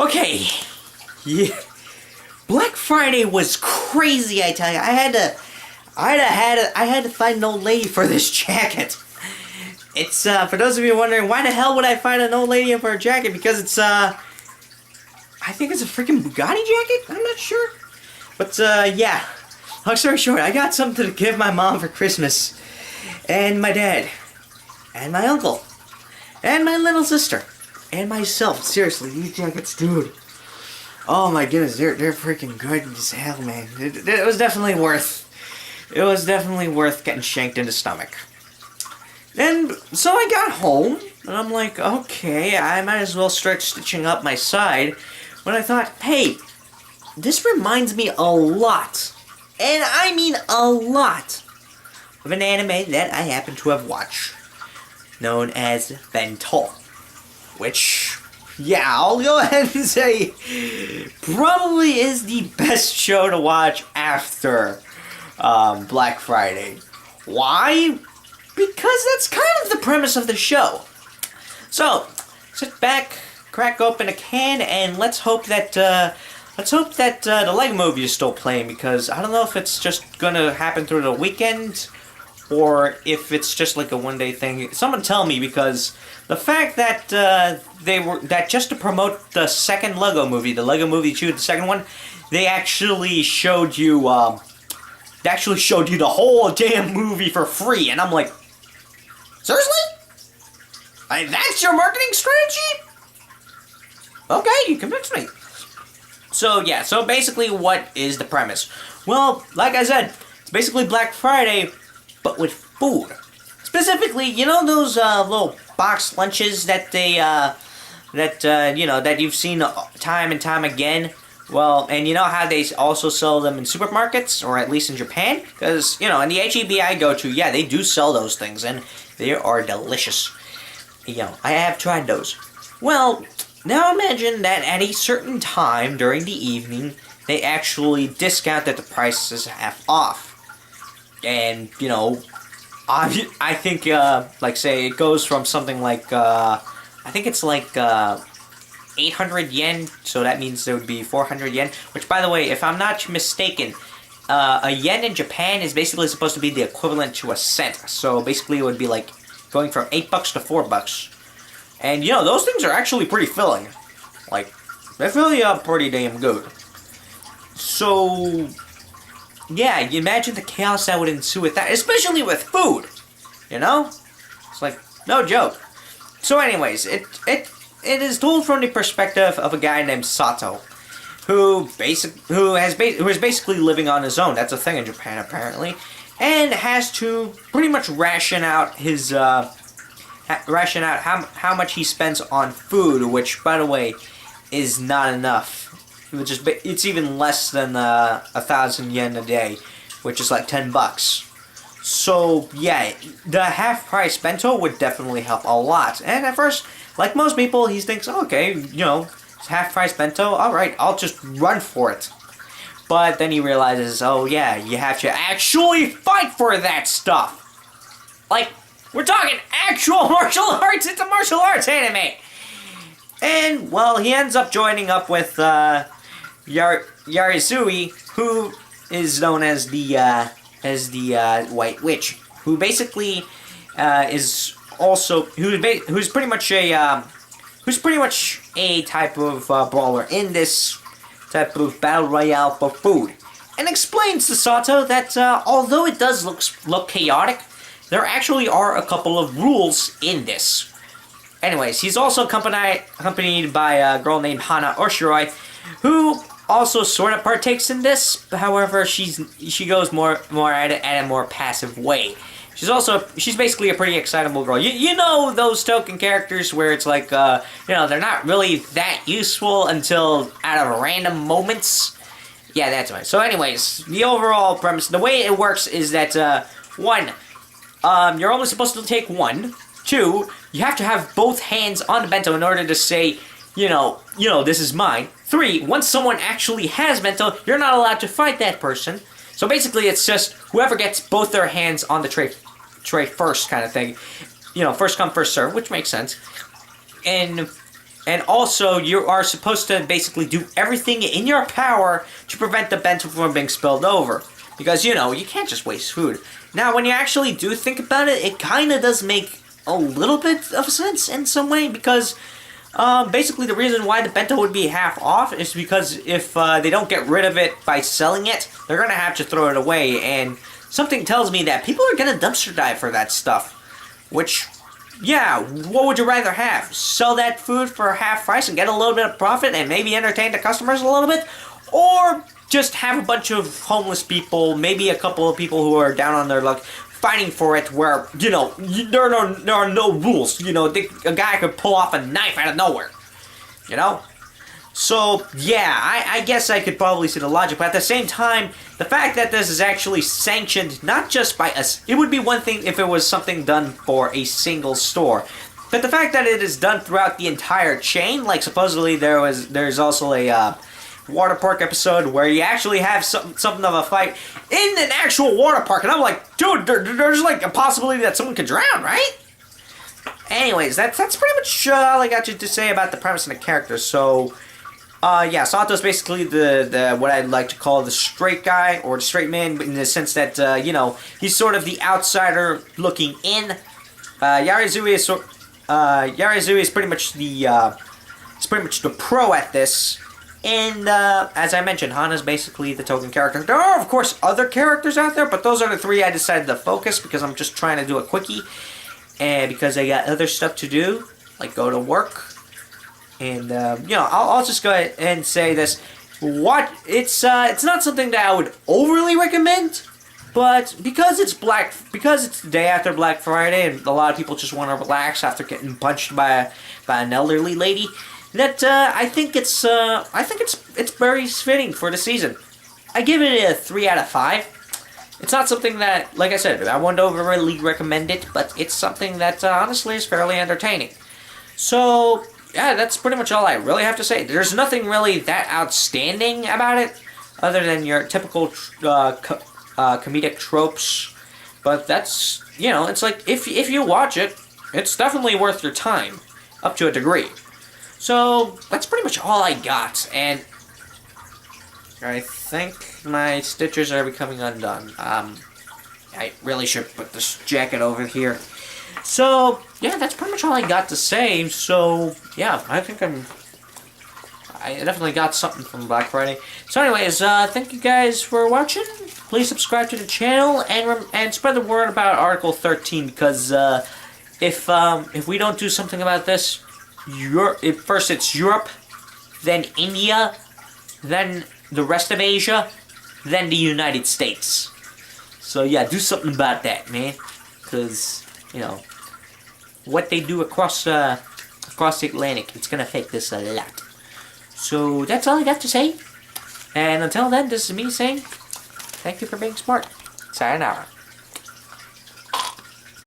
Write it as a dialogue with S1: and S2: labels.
S1: Okay. Yeah. Black Friday was crazy, I tell you. I had to find an old lady for this jacket. It's, for those of you wondering, why the hell would I find an old lady for a jacket? Because it's, I think it's a freaking Bugatti jacket? I'm not sure. But, yeah. Long story short, I got something to give my mom for Christmas. And my dad. And my uncle. And my little sister. And myself. Seriously, these jackets, dude. Oh my goodness, they're freaking good as hell, man. It was definitely worth... It was definitely worth getting shanked in the stomach. And so I got home, and I'm like, okay, I might as well start stitching up my side. When I thought, hey, this reminds me a lot, and I mean a lot, of an anime that I happen to have watched, known as Bento. Which, yeah, I'll go ahead and say, probably is the best show to watch after Black Friday. Why? Because that's kind of the premise of the show. So, sit back, crack open a can, and let's hope that the Lego Movie is still playing, because I don't know if it's just gonna happen through the weekend, or if it's just like a one-day thing. Someone tell me, because the fact that that just to promote the second Lego Movie, the Lego Movie 2, the second one, they actually showed you the whole damn movie for free, and I'm like, seriously? That's your marketing strategy? Okay, you convinced me. So yeah, so basically what is the premise? Well, like I said, it's basically Black Friday, but with food. Specifically, you know those little box lunches that they, that you've seen time and time again? Well, and you know how they also sell them in supermarkets, or at least in Japan? Because, you know, in the HEB I go to, yeah, they do sell those things, and they are delicious. You know, I have tried those. Well, now imagine that at a certain time during the evening, they actually discounted the prices half off. And, you know, I think, like, say, it goes from something like, I think it's like, 800 yen, so that means there would be 400 yen, which, by the way, if I'm not mistaken, a yen in Japan is basically supposed to be the equivalent to a cent, so basically it would be like going from $8 to $4. And, you know, those things are actually pretty filling. Like, they fill you up pretty damn good. So, yeah, you imagine the chaos that would ensue with that, especially with food, you know? It's like, no joke. So anyways, it is told from the perspective of a guy named Sato, who is basically living on his own. That's a thing in Japan, apparently, and has to pretty much ration out how much he spends on food, which, by the way, is not enough. It's even less than 1,000 yen a day, which is like $10. So yeah, the half-price bento would definitely help a lot. And at first, like most people, he thinks, okay, you know, it's half-price bento, alright, I'll just run for it. But then he realizes, oh yeah, you have to actually fight for that stuff. Like, we're talking actual martial arts, it's a martial arts anime! And, well, he ends up joining up with, Yarizui, who is known as the White Witch, who basically is also who's pretty much a type of brawler in this type of battle royale for food, and explains to Sato that although it does look chaotic, there actually are a couple of rules in this. Anyways, he's also accompanied by a girl named Hana Oshiroi, who also sort of partakes in this. However, she goes more at it at a more passive way. She's basically a pretty excitable girl. You know those token characters where it's like, you know, they're not really that useful until out of random moments. Yeah, that's right. So anyways, the overall premise, the way it works is that, one, you're only supposed to take one. Two, you have to have both hands on the bento in order to say, you know, this is mine. Three, once someone actually has bento, you're not allowed to fight that person. So basically, it's just whoever gets both their hands on the tray first kind of thing. You know, first come, first serve, which makes sense. And And also, you are supposed to basically do everything in your power to prevent the bento from being spilled over. Because, you know, you can't just waste food. Now, when you actually do think about it, it kind of does make a little bit of sense in some way. Because, basically, the reason why the bento would be half off is because if they don't get rid of it by selling it, they're going to have to throw it away. And something tells me that people are going to dumpster dive for that stuff. Which... yeah, what would you rather have? Sell that food for half price and get a little bit of profit and maybe entertain the customers a little bit? Or just have a bunch of homeless people, maybe a couple of people who are down on their luck, fighting for it where, you know, there are no rules. You know, a guy could pull off a knife out of nowhere. You know? So, yeah, I guess I could probably see the logic, but at the same time, the fact that this is actually sanctioned, not just by us, it would be one thing if it was something done for a single store, but the fact that it is done throughout the entire chain, like supposedly there's also a water park episode where you actually have something of a fight in an actual water park, and I'm like, dude, there's like a possibility that someone could drown, right? Anyways, that's pretty much all I got you to say about the premise and the characters, so... yeah, Sato's basically the what I'd like to call the straight guy, or the straight man, in the sense that, you know, he's sort of the outsider looking in. Yarizui is pretty much the pro at this. And, as I mentioned, Hana's basically the token character. There are, of course, other characters out there, but those are the three I decided to focus, because I'm just trying to do a quickie. And because I got other stuff to do, like go to work. And, you know, I'll just go ahead and say this. It's not something that I would overly recommend, but because it's the day after Black Friday, and a lot of people just want to relax after getting punched by an elderly lady, that, I think it's very fitting for the season. I give it a 3 out of 5. It's not something that, like I said, I wouldn't overly recommend it, but it's something that, honestly is fairly entertaining. So... yeah, that's pretty much all I really have to say. There's nothing really that outstanding about it, other than your typical comedic tropes. But that's, you know, it's like, if you watch it, it's definitely worth your time, up to a degree. So, that's pretty much all I got, and I think my stitches are becoming undone. I really should put this jacket over here. So, yeah, that's pretty much all I got to say. So, yeah, I think I definitely got something from Black Friday. So, anyways, thank you guys for watching. Please subscribe to the channel and spread the word about Article 13, because if we don't do something about this, first it's Europe, then India, then the rest of Asia, then the United States. So, yeah, do something about that, man, because, you know, what they do across the Atlantic, it's gonna affect this a lot. So that's all I got to say. And until then, this is me saying, thank you for being smart. Sayonara.